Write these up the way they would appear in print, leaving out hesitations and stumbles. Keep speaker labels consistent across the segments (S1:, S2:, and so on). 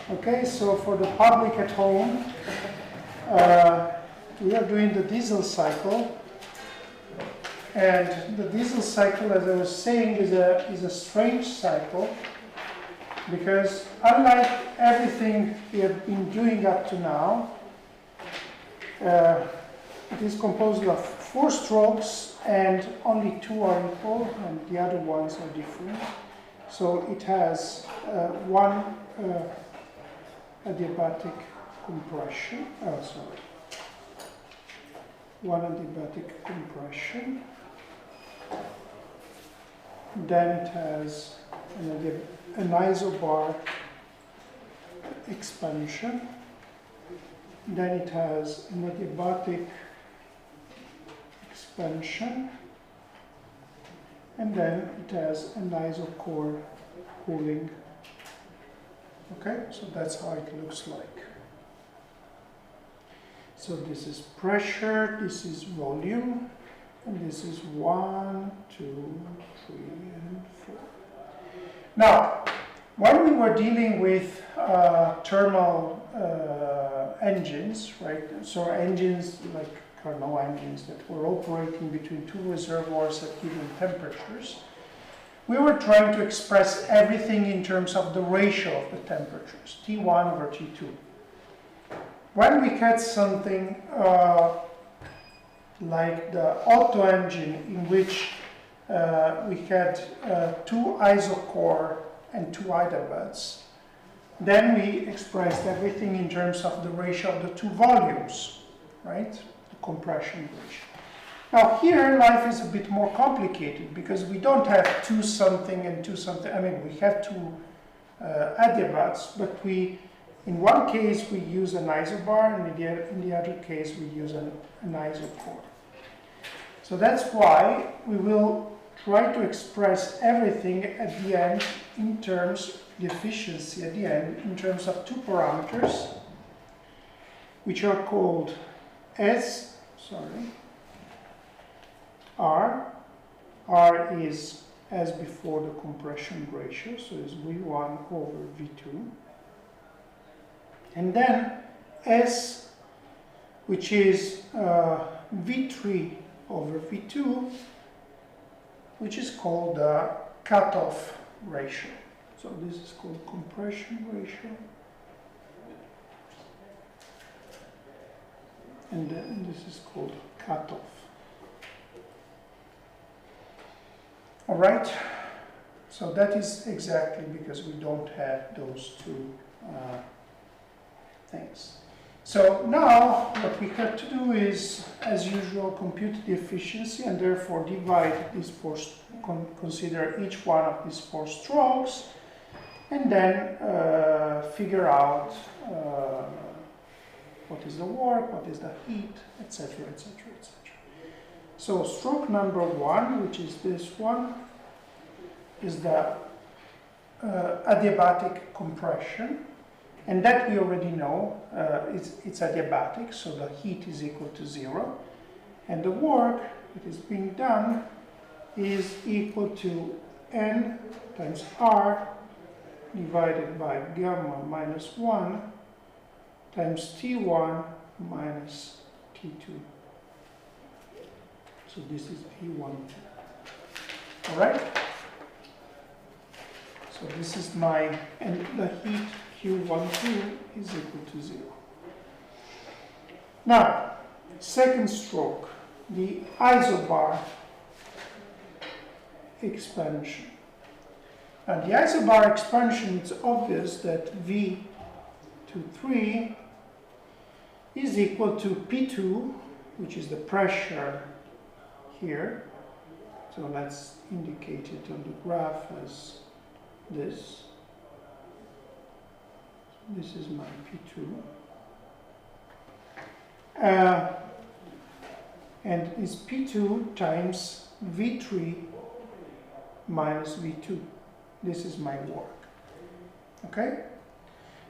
S1: Okay, so for the public at home, we are doing the diesel cycle. And the diesel cycle, as I was saying, is a strange cycle because unlike everything we have been doing up to now, it is composed of 4 strokes and only 2 are equal and the other ones are different. So it has one adiabatic compression, one adiabatic compression. Then it has an isobar expansion. Then it has an adiabatic expansion. And then it has an isochoric cooling. Okay, so that's how it looks like. So this is pressure, this is volume, and this is 1, 2, 3, and 4. Now, when we were dealing with thermal engines, right? So engines like Carnot engines that were operating between 2 reservoirs at given temperatures, we were trying to express everything in terms of the ratio of the temperatures, T1 over T2. When we had something like the Otto engine, in which we had 2 isochore and 2 adiabats, then we expressed everything in terms of the ratio of the 2 volumes, right? The compression ratio. Now here life is a bit more complicated because we don't have 2 something and 2 something. I mean, we have 2 adiabats, but in one case we use an isobar, and in the other case we use an isochore. So that's why we will try to express everything at the end in terms, the efficiency at the end, in terms of 2 parameters, which are called R. R is as before the compression ratio, so it's V1 over V2. And then S, which is V3 over V2, which is called the cutoff ratio. So this is called compression ratio. And then this is called cutoff. All right, so that is exactly because we don't have those 2 things. So now what we have to do is, as usual, compute the efficiency and therefore divide these 4, consider each one of these 4 strokes, and then figure out what is the work, what is the heat, etc., etc., etc. So stroke number 1, which is this one, is the adiabatic compression. And that we already know, it's adiabatic, so the heat is equal to 0. And the work that is being done is equal to N times R divided by gamma minus 1 times T1 minus T2. So this is P1. All right? So this is my, and the heat Q12 is equal to 0. Now, second stroke, the isobar expansion. And the isobar expansion, it's obvious that V23 is equal to P2, which is the pressure here. So let's indicate it on the graph as this. This is my P2. And it's P2 times V3 minus V2. This is my work. Okay?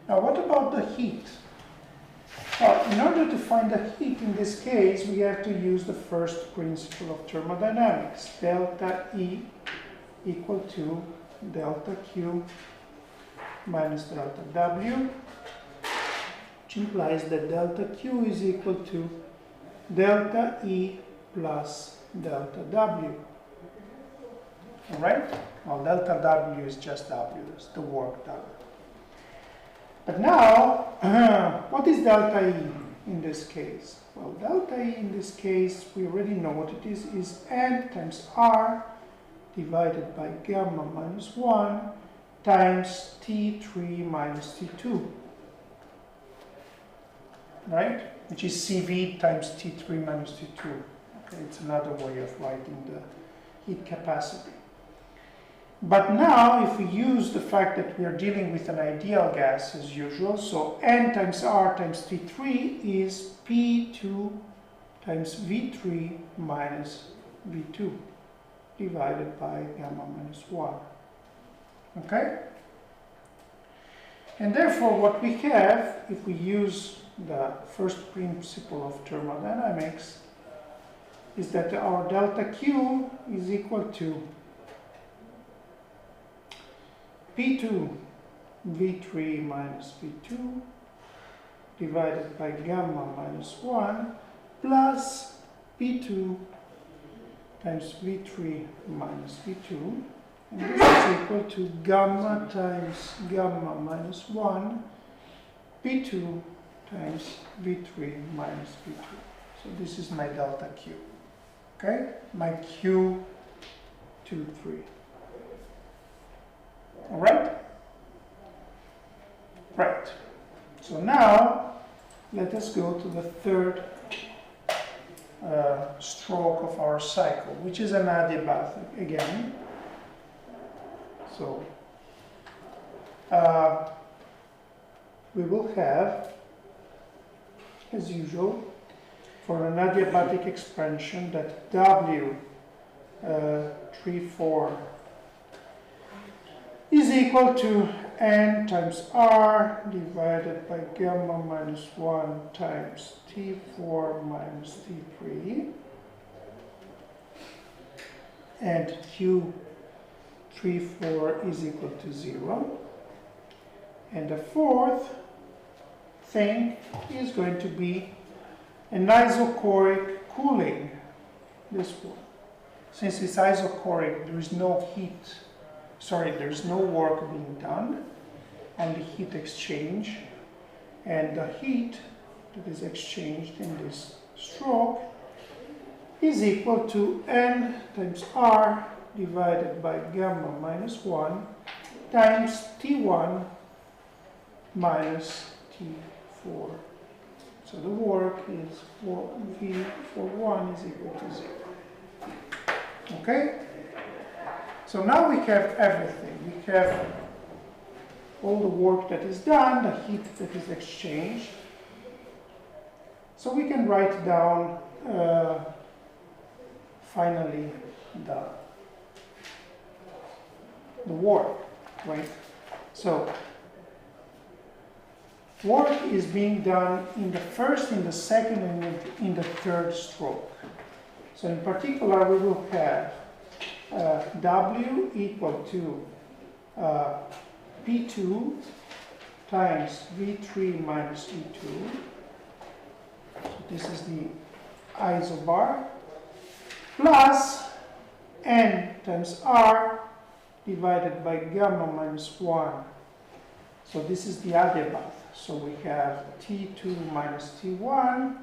S1: Now what about the heat? Well, in order to find the heat in this case, we have to use the first principle of thermodynamics. Delta E equal to delta Q minus delta W, which implies that delta Q is equal to delta E plus delta W. All right? Well, delta W is just W, that's the work done. But now, what is delta E in this case? Well, delta E in this case, we already know what it is N times R divided by gamma minus 1 times T3 minus T2. Right? Which is CV times T3 minus T2. Okay, it's another way of writing the heat capacity. But now, if we use the fact that we are dealing with an ideal gas as usual, so N times R times T3 is P2 times V3 minus V2 divided by gamma minus 1. Okay? And therefore, what we have, if we use the first principle of thermodynamics, is that our delta Q is equal to P2 V3 minus V2 divided by gamma minus 1 plus P2 times V3 minus V2, and this is equal to gamma times gamma minus 1 P2 times V3 minus V2. So this is my delta Q. Okay? My Q2, 3. All right? Right. So now, let us go to the third stroke of our cycle, which is an adiabatic again. So, we will have, as usual, for an adiabatic expansion, that W 3,4 is equal to N times R divided by gamma minus 1 times T4 minus T3, and Q34 is equal to 0. And the fourth thing is going to be an isochoric cooling, this one. Since it's isochoric, there is no heat. There is no work being done, only heat exchange, and the heat that is exchanged in this stroke is equal to N times R divided by gamma minus 1 times T1 minus T4. So the work is V for 1 is equal to 0. Okay? So now we have everything. We have all the work that is done, the heat that is exchanged. So we can write down finally the work, right? So work is being done in the first, in the second, and in the third stroke. So in particular, we will have W equal to P2 times V3 minus V2. So this is the isobar, plus N times R divided by gamma minus 1. So this is the adiabatic. So we have T2 minus T1.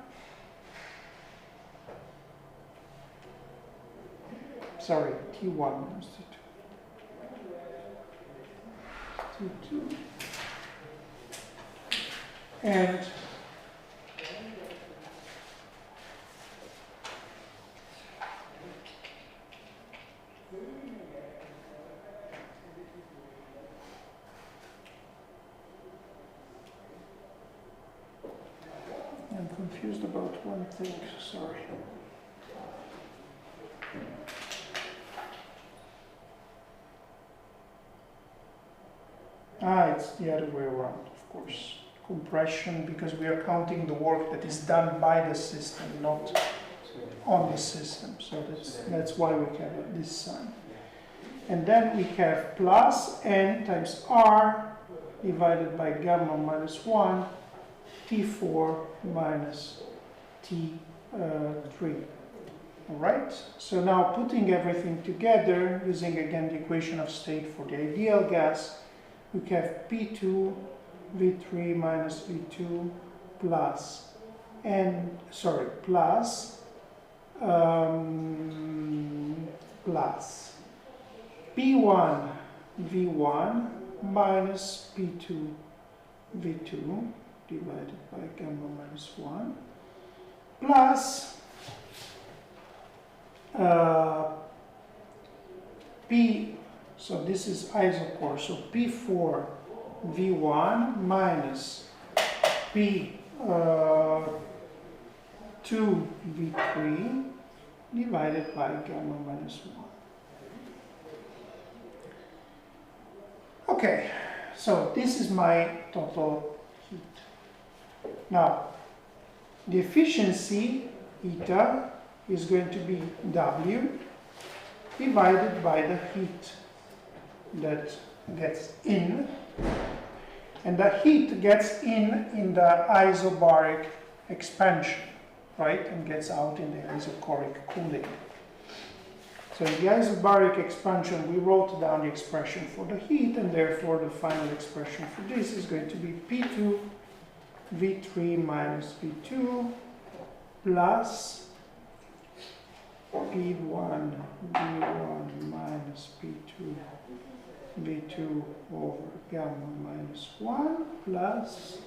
S1: Sorry, T1 minus T2. T2. And I'm confused about one thing, sorry. It's the other way around, of course. Compression, because we are counting the work that is done by the system, not on the system. So that's why we have this sign. And then we have plus N times R divided by gamma minus 1, T4 minus T3. Alright, so now putting everything together, using again the equation of state for the ideal gas, we have P2 V3 minus V2 plus plus P1 V1 minus P2 V2 divided by gamma minus 1 plus so this is isochoric, so P4 V1 minus P2 V3 divided by gamma minus 1. Okay, so this is my total heat. Now, the efficiency, eta, is going to be W divided by the heat that gets in, and the heat gets in the isobaric expansion, right, and gets out in the isochoric cooling. So in the isobaric expansion, we wrote down the expression for the heat, and therefore the final expression for this is going to be P2 V3 minus V2 plus P1 V1 minus P2 V2 over gamma minus 1 plus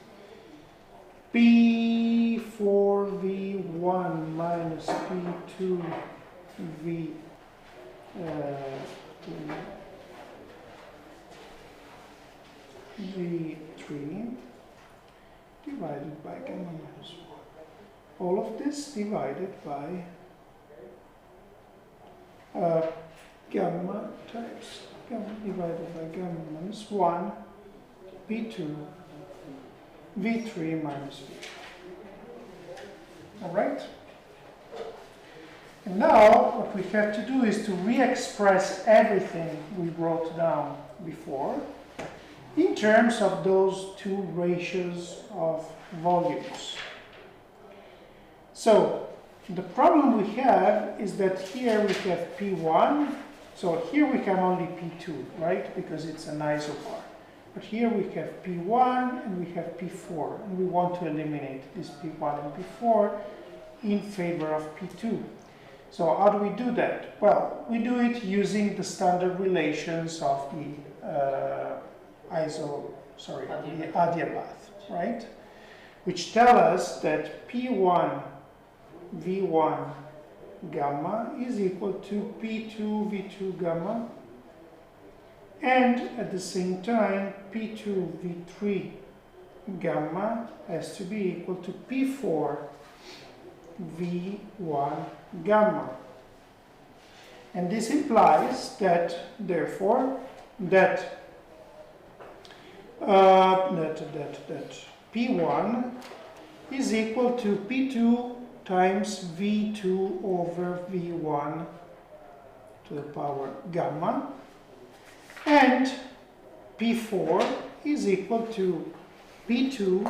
S1: P4 V1 minus P2 V3 divided by gamma minus 1. All of this divided by gamma times gamma divided by gamma minus 1 P2 V3 minus V. Alright? And now what we have to do is to re-express everything we wrote down before in terms of those two ratios of volumes. So the problem we have is that here we have P1, so here we have only P2, right, because it's an isobar. But here we have P1 and we have P4, and we want to eliminate this P1 and P4 in favor of P2. So how do we do that? Well, we do it using the standard relations of the Adiabatic, right? Which tell us that P1 V1 gamma is equal to P2 V2 gamma, and at the same time P2 V3 gamma has to be equal to P4 V1 gamma. And this implies that, therefore, that P1 is equal to P2 times V2 over V1 to the power gamma, and P4 is equal to P2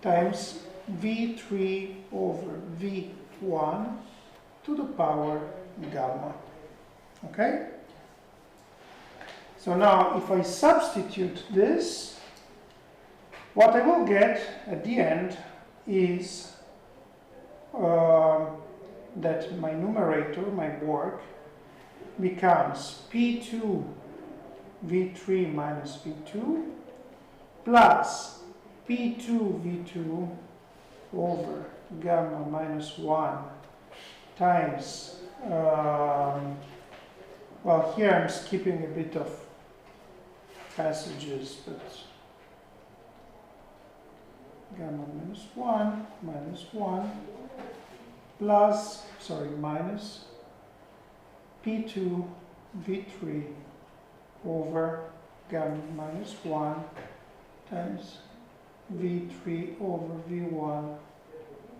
S1: times V3 over V1 to the power gamma. Okay? So now if I substitute this, what I will get at the end is that my numerator, my work, becomes P2 V3 minus V2 plus P2 V2 over gamma minus 1 times, well, here I'm skipping a bit of passages, but gamma minus 1 plus, minus P2 V3 over gamma minus 1 times V3 over V1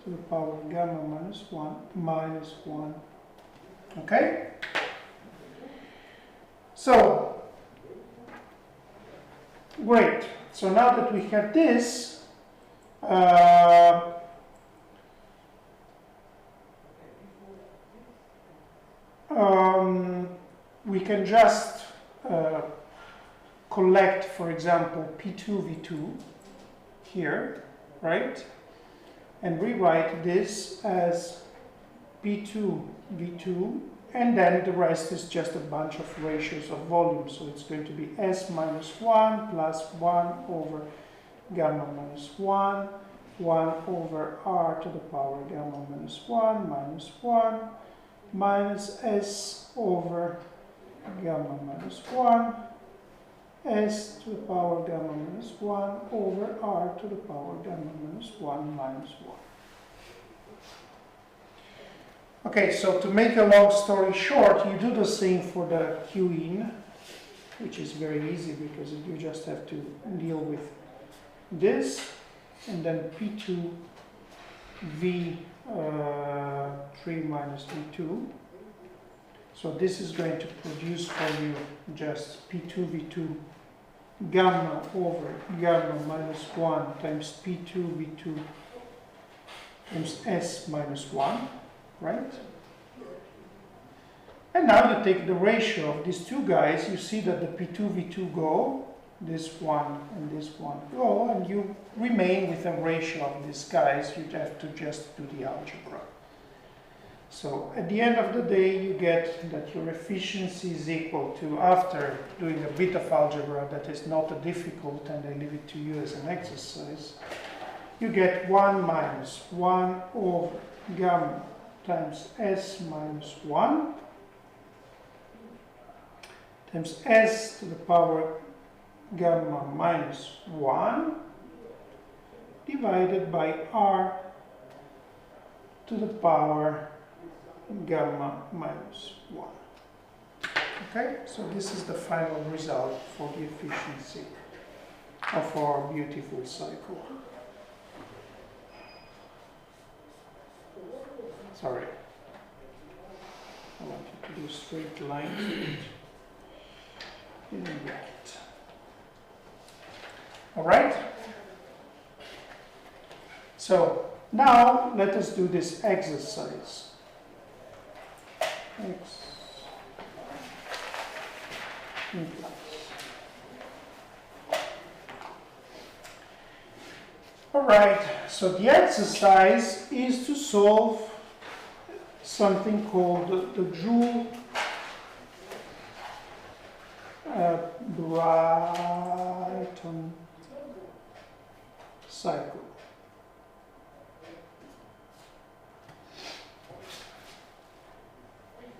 S1: to the power gamma minus 1 minus 1. Okay? So, Great. So now that we have this, we can just collect, for example, P2, V2 here, right? And rewrite this as P2, V2, and then the rest is just a bunch of ratios of volume. So it's going to be S minus 1 plus 1 over gamma minus 1, 1 over R to the power gamma minus 1 minus 1, minus S over gamma minus 1, S to the power gamma minus 1 over R to the power gamma minus 1 minus 1. Okay, so to make a long story short, you do the same for the Q in, which is very easy because you just have to deal with this, and then P2 V3 minus V2. So this is going to produce for you just P2 V2 gamma over gamma minus 1 times P2 V2 times S minus 1. Right? And now you take the ratio of these two guys, you see that the P2, V2 go, this one and this one go, and you remain with a ratio of these guys. You have to just do the algebra. So at the end of the day, you get that your efficiency is equal to, after doing a bit of algebra that is not difficult, and I leave it to you as an exercise, you get 1 minus 1 over gamma times S minus 1 times S to the power gamma minus 1 divided by R to the power gamma minus 1. Okay, so this is the final result for the efficiency of our beautiful cycle. Sorry, I want you to do straight lines. Didn't get it. All right. So now let us do this exercise. All right. So the exercise is to solve something called the Joule Brighton cycle.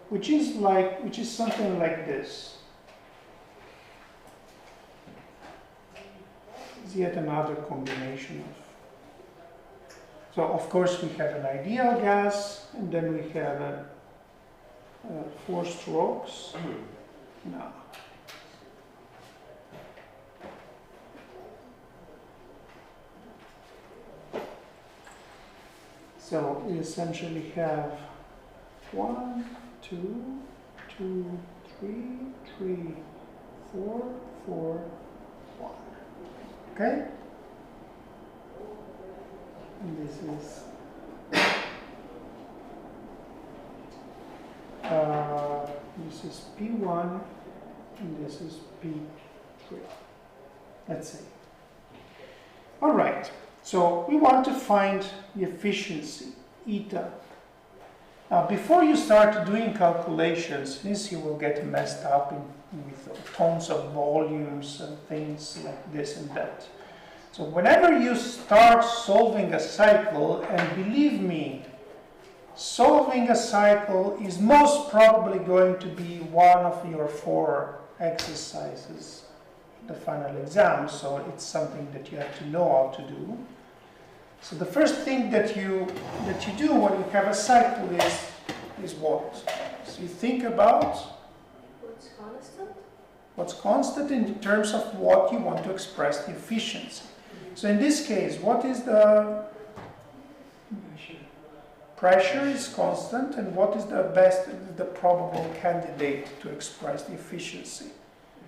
S1: Which is something like this. It's yet another combination of. So of course we have an ideal gas, and then we have 4 strokes. Now, so we essentially have 1, 2, 2, 3, 3, 4, 4, 1. Okay? And this is P1 and this is P3. Let's see. All right, so we want to find the efficiency, eta. Now, before you start doing calculations, since you will get messed up with tons of volumes and things like this and that. So whenever you start solving a cycle, and believe me, solving a cycle is most probably going to be one of your 4 exercises, the final exam, so it's something that you have to know how to do. So the first thing that you do when you have a cycle is what? So you think about
S2: what's constant?
S1: What's constant in terms of what you want to express the efficiency. So in this case, what is the pressure is constant, and what is the probable candidate to express the efficiency?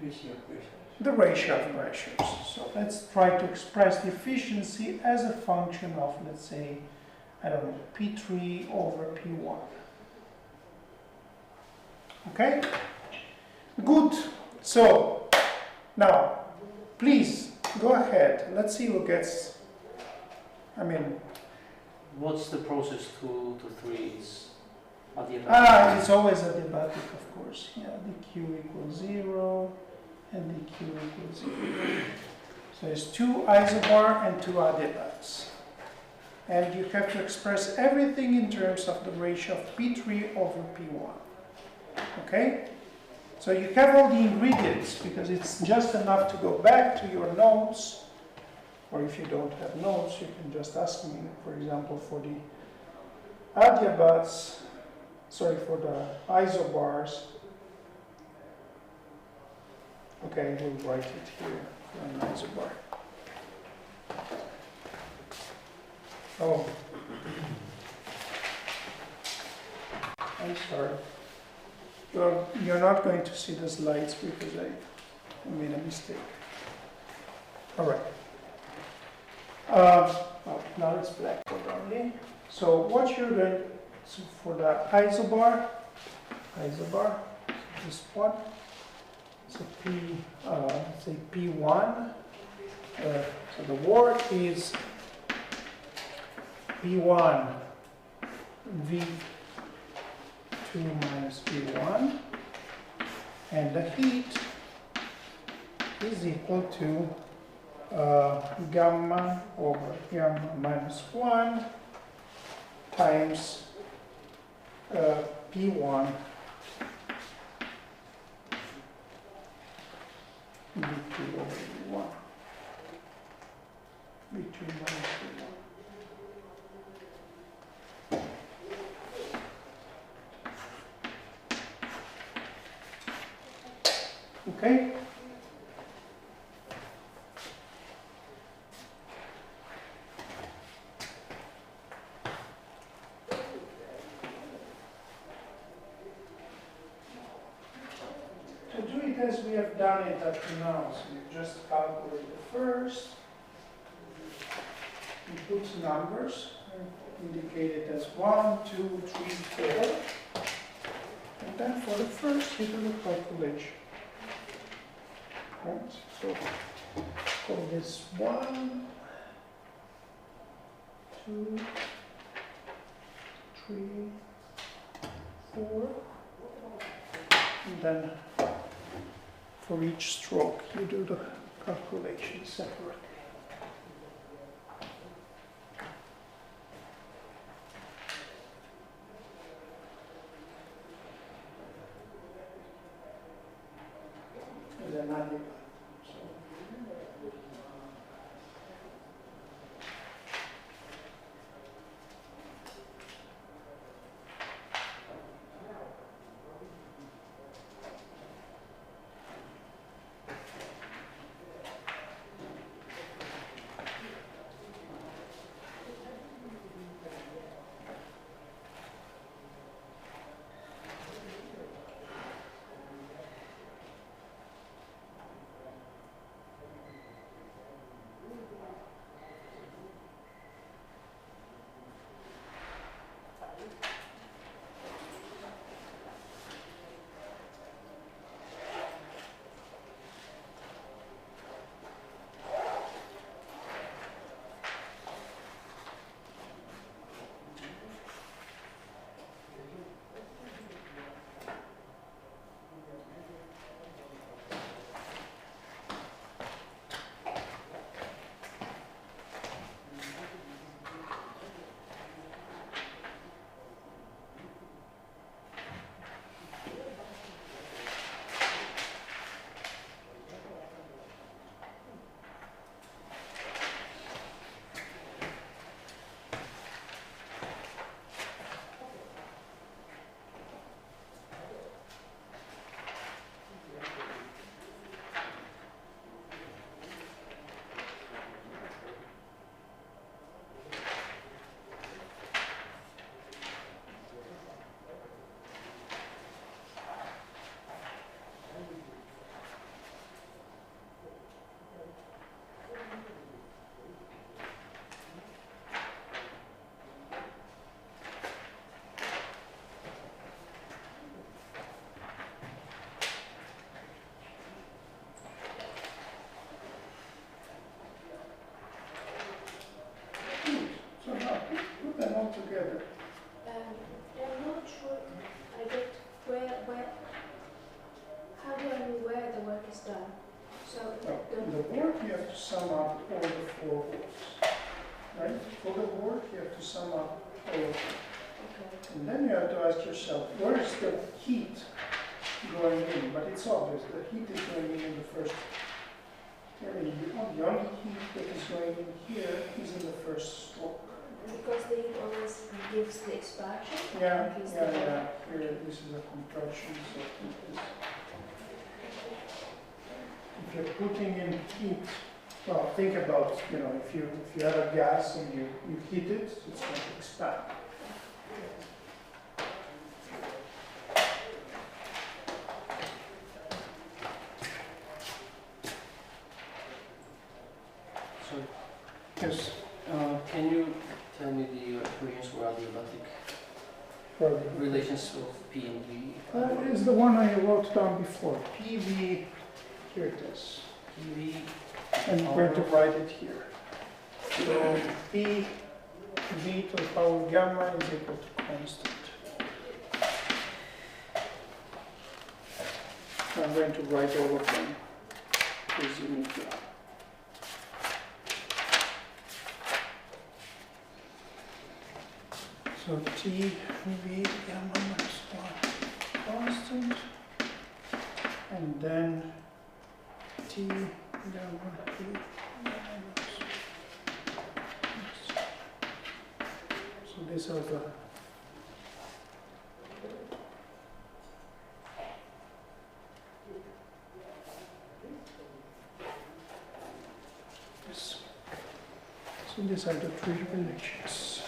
S3: Ratio of pressure.
S1: the ratio of pressures. So let's try to express the efficiency as a function of, let's say, I don't know, P3 over P1. Okay? Good. So, now, please, go ahead. Let's see who gets,
S3: What's the process 2 to 3 is adiabatic?
S1: it's always adiabatic, of course. Yeah, dq equals 0 and dq equals 0. So it's 2 isobar and 2 adiabats. And you have to express everything in terms of the ratio of P3 over P1. Okay? So you have all the ingredients, because it's just enough to go back to your notes, or if you don't have notes, you can just ask me, for example, for the adiabats, for the isobars. Okay, we'll write it here for an isobar. Oh, I'm sorry. You're not going to see the slides because I made a mistake. All right. Now it's blackboard only. So what you're going to, for the isobar, this one, so say P1, so the work is P1 V2 minus V1, and the heat is equal to gamma over gamma minus 1 times P1 V2 over V1, V2 minus V1. Okay? To do it as we have done it up to now, so you just calculate the first, you put numbers, indicated as 1, 2, 3, 4, and then for the first you do the calculation. Right? So call this 1, 2, 3, 4, and then for each stroke you do the calculation separately. And then adiabatic.
S2: that? So
S1: Now,
S2: the
S1: in the work, you have to sum up all the 4 works, right? For the work, you have to sum up all of them.
S2: okay.
S1: And then you have to ask yourself, where is the heat going in? But it's obvious, the heat is going in the first. The only heat that is going in here is in the first stroke.
S2: Because the heat always gives the expansion.
S1: Yeah,
S2: Increase
S1: yeah,
S2: the
S1: yeah. Here, this is a compression, so heat is. If you're putting in heat, well, think about, if you have a gas and you heat it, it's going to expand.
S3: So,
S1: Yes.
S3: can you tell me the equations for adiabatic
S1: Further.
S3: relations of P and V?
S1: That is the one I wrote down before. PV, here it is.
S3: PV,
S1: And we're going to write it here. So P V to the power gamma is equal to constant. I'm going to write all of them as you need to. So T V gamma minus 1 constant, and then T gamma P minus. So these are the this. So these are the 3 relations.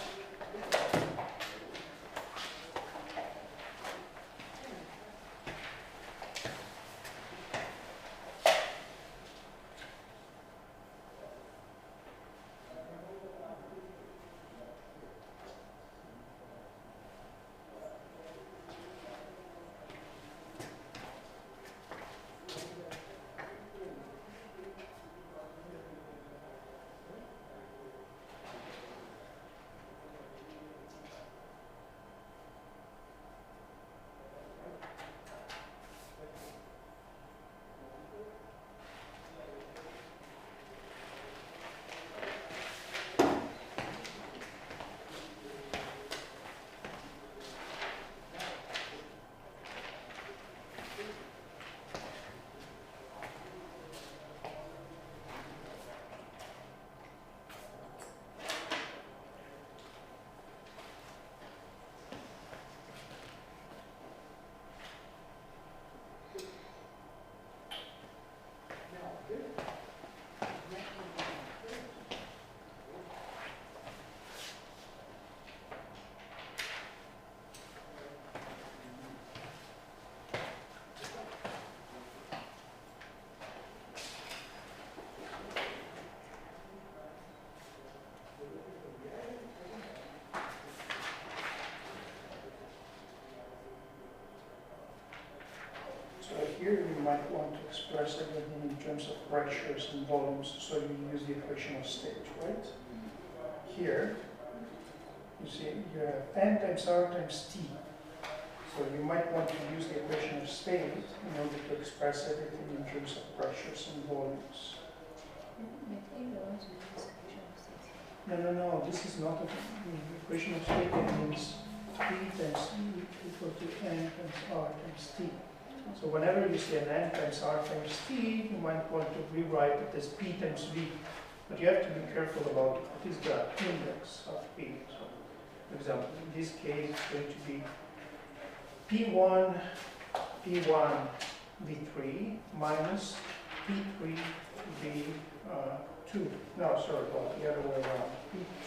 S1: Here you might want to express everything in terms of pressures and volumes, so you use the equation of state, right? Here, you see, you have N times R times T. So you might want to use the equation of state in order to express everything in terms of pressures and volumes. No, this is not the equation of state. It means P times E equal to N times R times T. So whenever you see an N times R times T, you might want to rewrite it as P times V. But you have to be careful about what is the index of P. So, for example, in this case, it's going to be P1 V3 minus P3 V2. No, sorry, well, the other way around.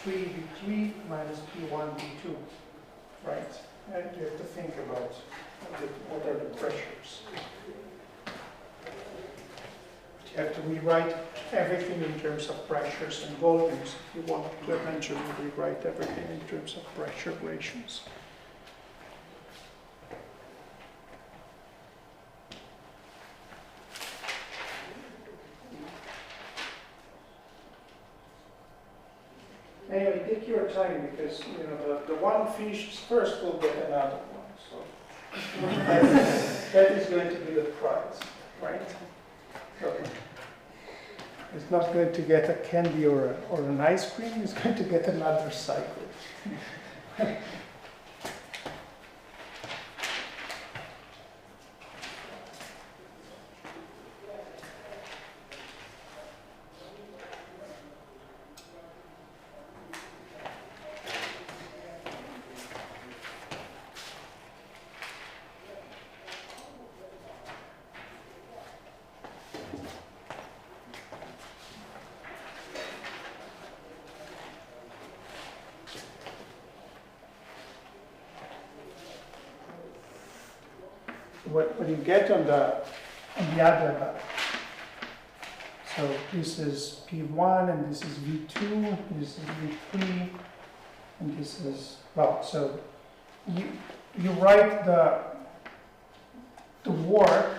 S1: P3 V3 minus P1 V2, right? And you have to think about what are the pressures. You have to rewrite everything in terms of pressures and volumes if you want to eventually rewrite everything in terms of pressure relations. Anyway, take your time because the one finished first will get another one. So that is going to be the prize, right? It's not going to get a candy or an ice cream, it's going to get another cycle. What you get on the other, so this is P1 and this is V2, this is V3, and this is, well, so you write the work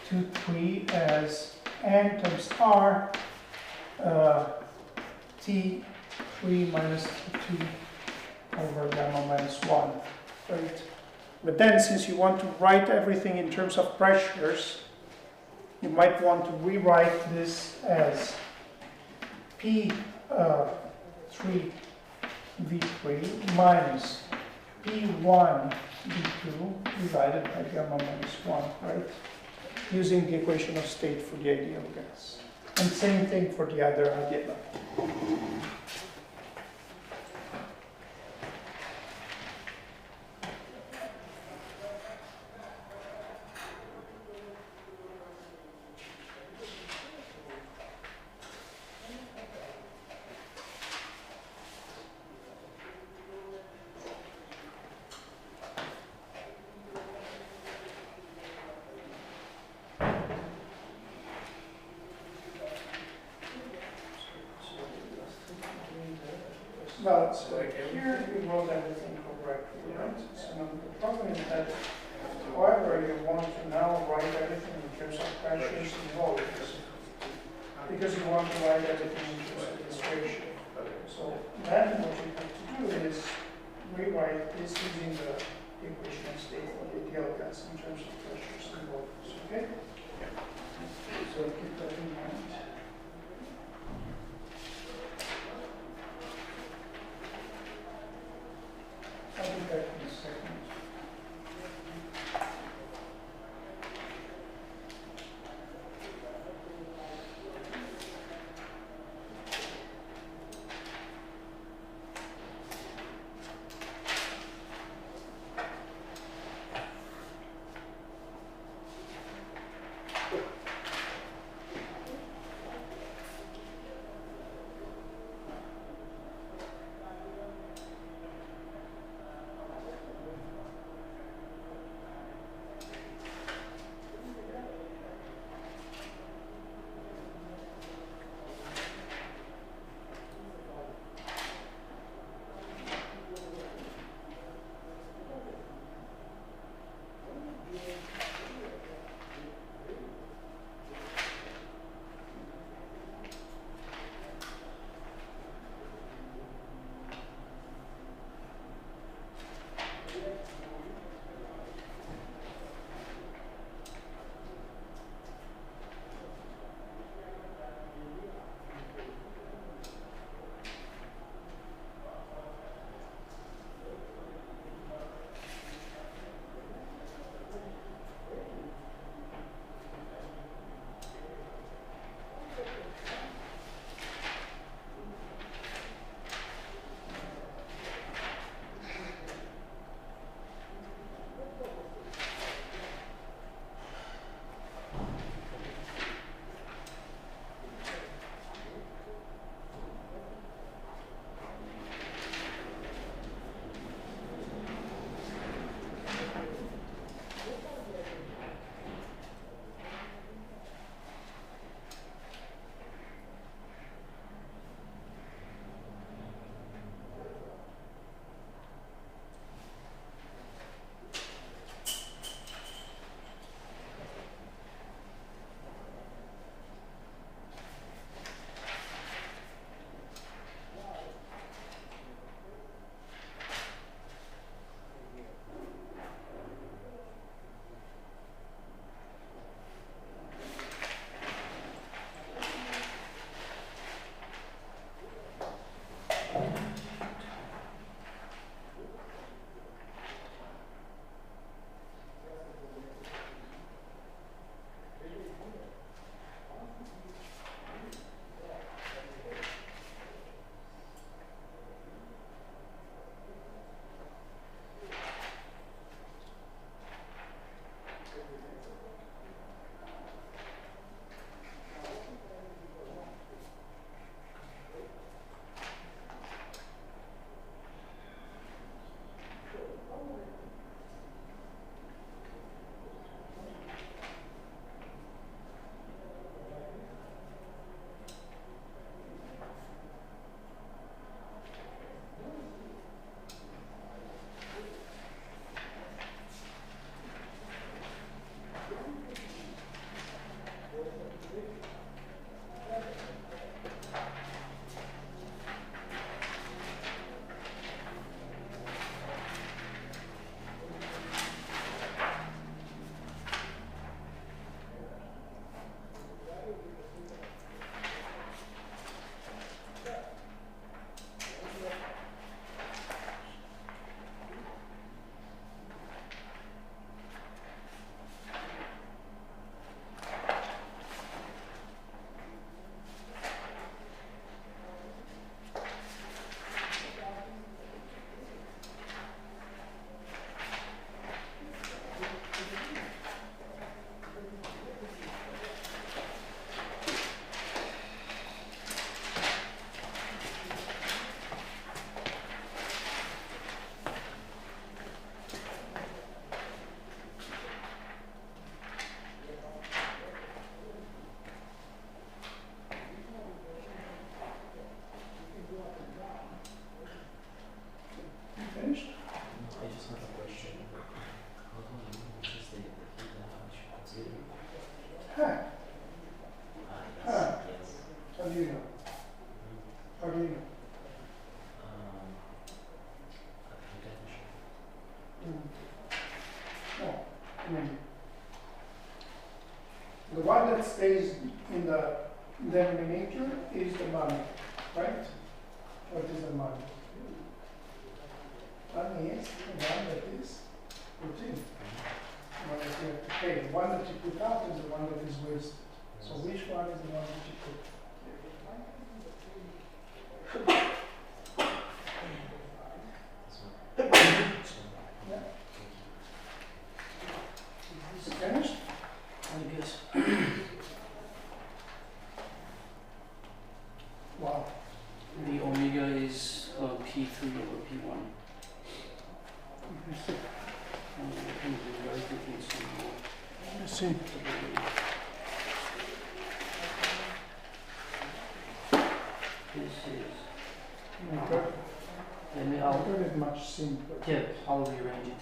S1: 2, 3 as n times r T3 minus T2 over gamma minus 1, right? But then, since you want to write everything in terms of pressures, you might want to rewrite this as P3 V3 minus P1 V2 divided by gamma minus 1, right? Using the equation of state for the ideal gas. And same thing for the other adiabatic. Well, so here we wrote everything correctly, right? So now the problem is that, however, you want to now write everything in terms of pressures and volumes, because you want to write everything in terms of this ratio. So then what you have to do is rewrite this using the equation of state for the ideal gas in terms of pressures and volumes, okay? So keep that in mind. I'll be back in a second. in the denominator is the money, right? What is the money? Money is the one that is put in. The one that you have to pay. The one that you put out is the one that is wasted. So which one is the one that you put? Yeah. Is it finished?
S3: I guess.
S1: Wow.
S3: The omega is P3 over P1. I can do very quickly some more.
S1: Let's see.
S3: This is.
S1: Okay.
S3: I'll
S1: I'll it much simpler.
S3: yeah, I'll rearrange it.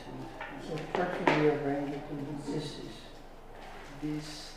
S1: So carefully arrange it in
S3: This
S1: this.
S3: is this.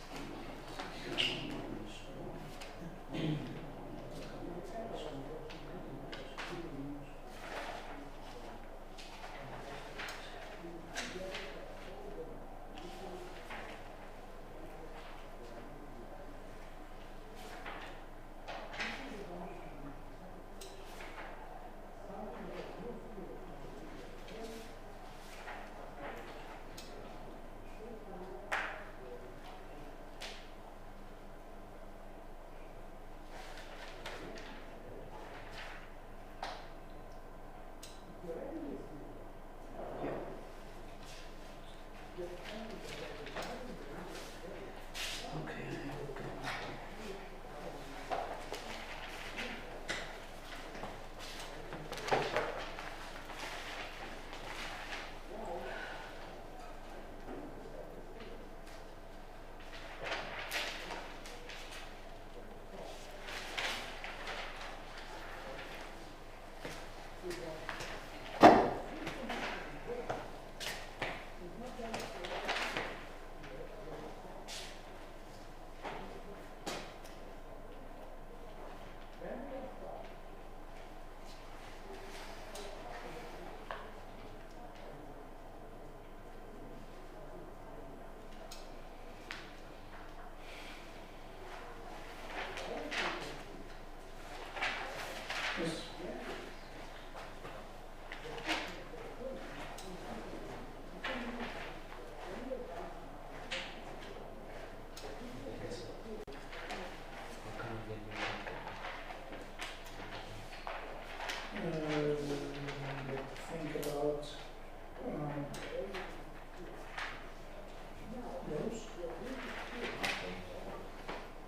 S1: Think about those.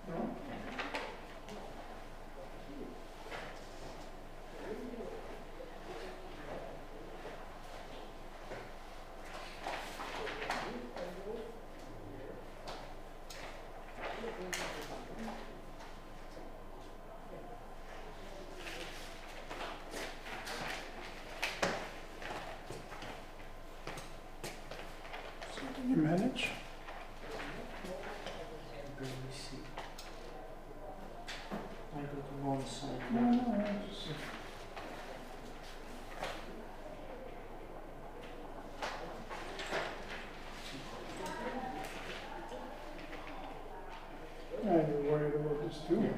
S1: No? So can you manage?
S3: Let me see. I go to one side.
S1: No, just you're worried about this too.
S3: Yeah.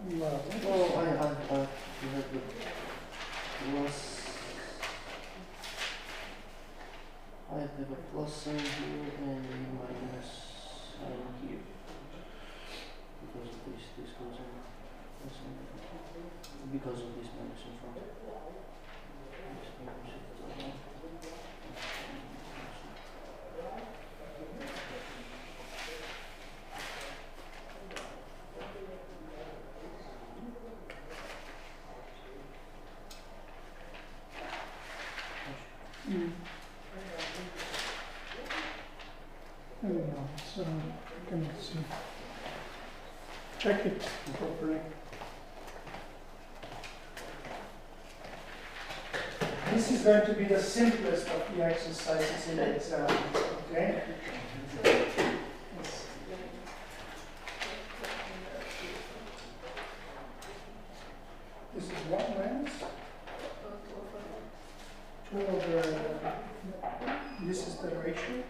S1: Well,
S3: Well, I you have the plus. I have a plus sign here and a minus sign here. Because of this goes in. Plus sign. Because of this minus in front. This minus is down.
S1: Mm. I don't know, so I cannot see. Check it properly. This is going to be the simplest of the exercises in the exam, okay? Yes. This is what minus? 2 over, this is the ratio.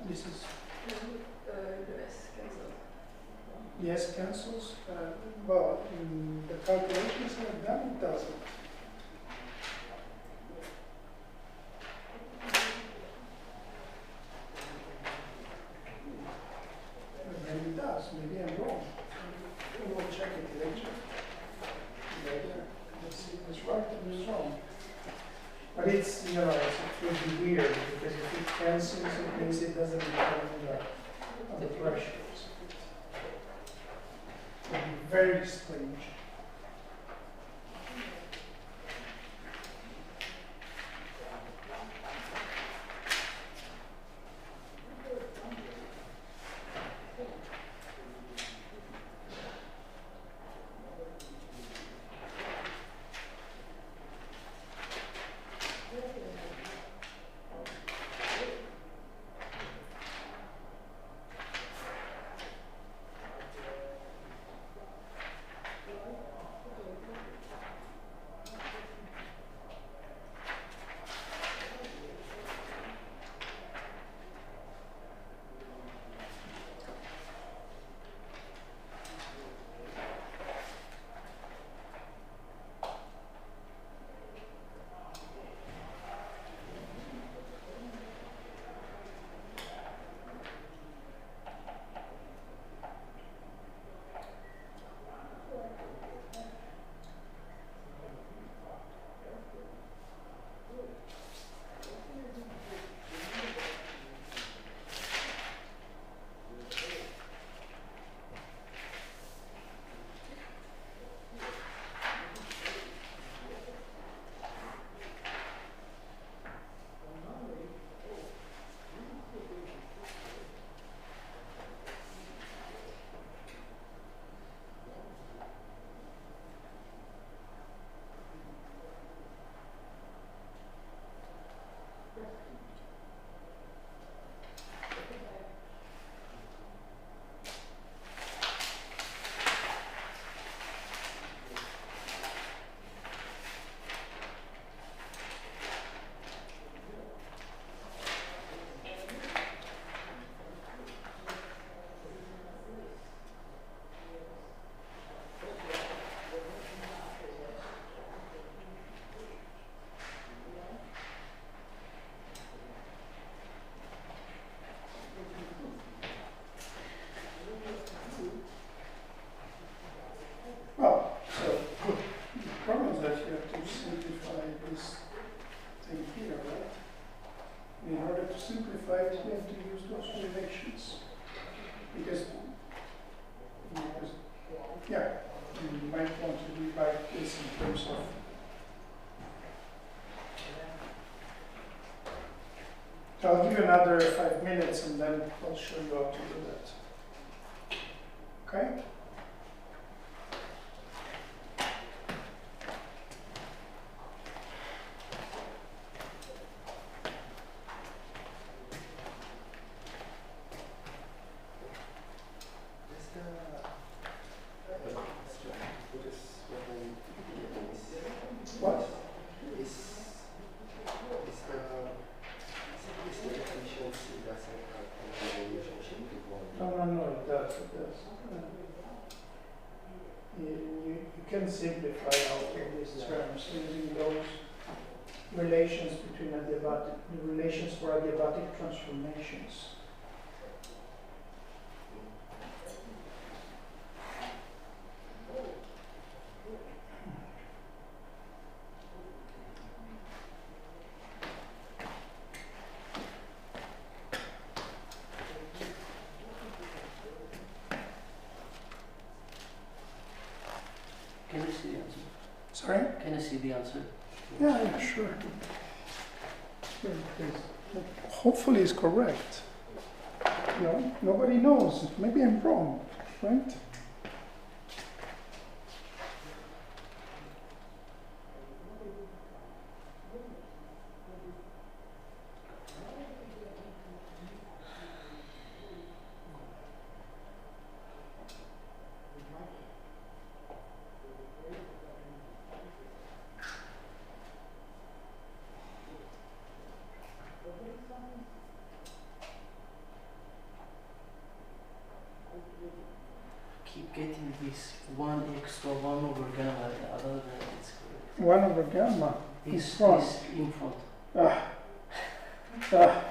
S1: This is, the S cancels. Well, in the calculations I've done, it doesn't. Maybe it does, maybe I'm wrong. We'll check it later. Later. Let's see if it's right or it's wrong. But it's, you know, it would be weird because if it cancels, it means it doesn't depend on the thresholds. It would be very strange. I'll give you another 5 minutes and then I'll show you how to do that. Okay? What? No, it does. You can simplify out all these terms using those relations between adiabatic, relations for adiabatic transformations.
S3: Can you see the answer?
S1: Sorry?
S3: Can I see the answer?
S1: Yeah, sure. Hopefully it's correct. You know, nobody knows. Maybe I'm wrong, right?
S3: is 1 extra 1 over gamma, other than it's correct.
S1: 1 over gamma.
S3: Is
S1: front.
S3: is in front.
S1: Ah. Ah.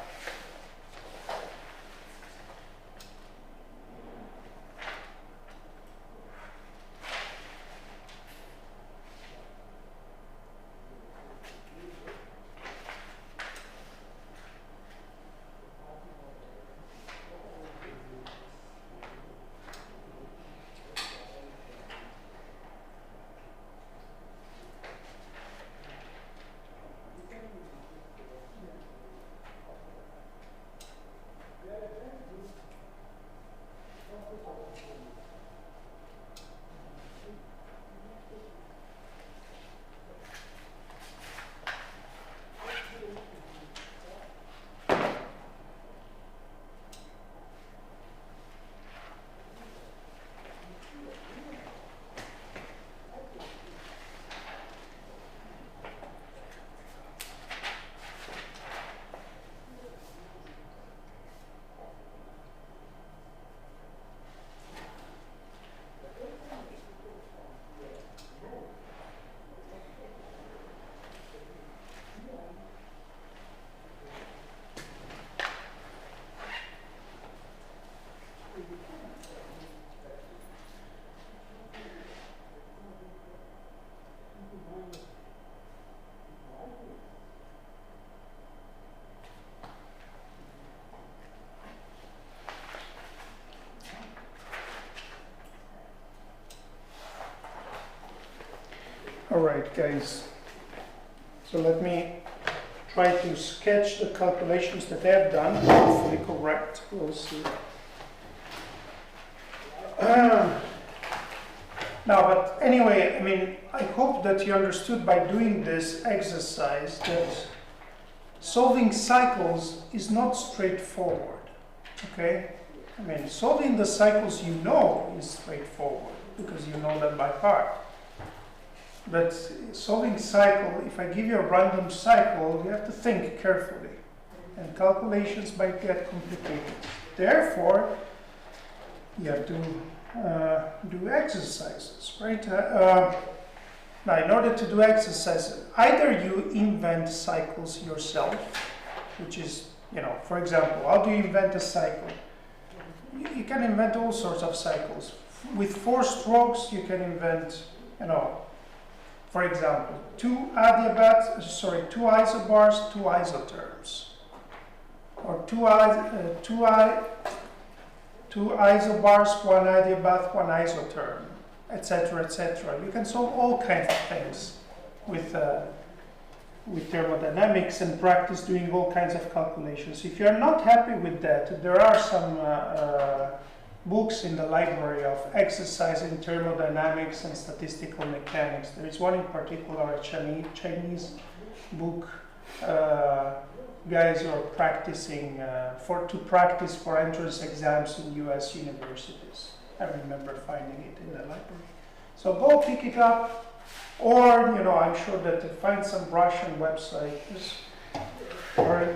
S1: All right, guys. So let me try to sketch the calculations that I've done, hopefully correct. We'll see. Now, but anyway, I mean, I hope that you understood by doing this exercise that solving cycles is not straightforward, okay? I mean, solving the cycles you know is straightforward because you know them by heart. But solving cycle, if I give you a random cycle, you have to think carefully. And calculations might get complicated. Therefore, you have to do exercises, right? Now, in order to do exercises, either you invent cycles yourself, which is, you know, for example, how do you invent a cycle? You can invent all sorts of cycles. With 4 strokes, you can invent, you know, for example, 2 isobars, 2 isotherms, or 2 isobars, 1 adiabath, 1 isotherm, etc., etc. You can solve all kinds of things with thermodynamics and practice doing all kinds of calculations. If you're not happy with that, there are some books in the library of exercise in thermodynamics and statistical mechanics. There is one in particular, a Chinese book. Guys who are practicing to practice for entrance exams in U.S. universities. I remember finding it in the library. So go pick it up, or you know, I'm sure that to find some Russian website or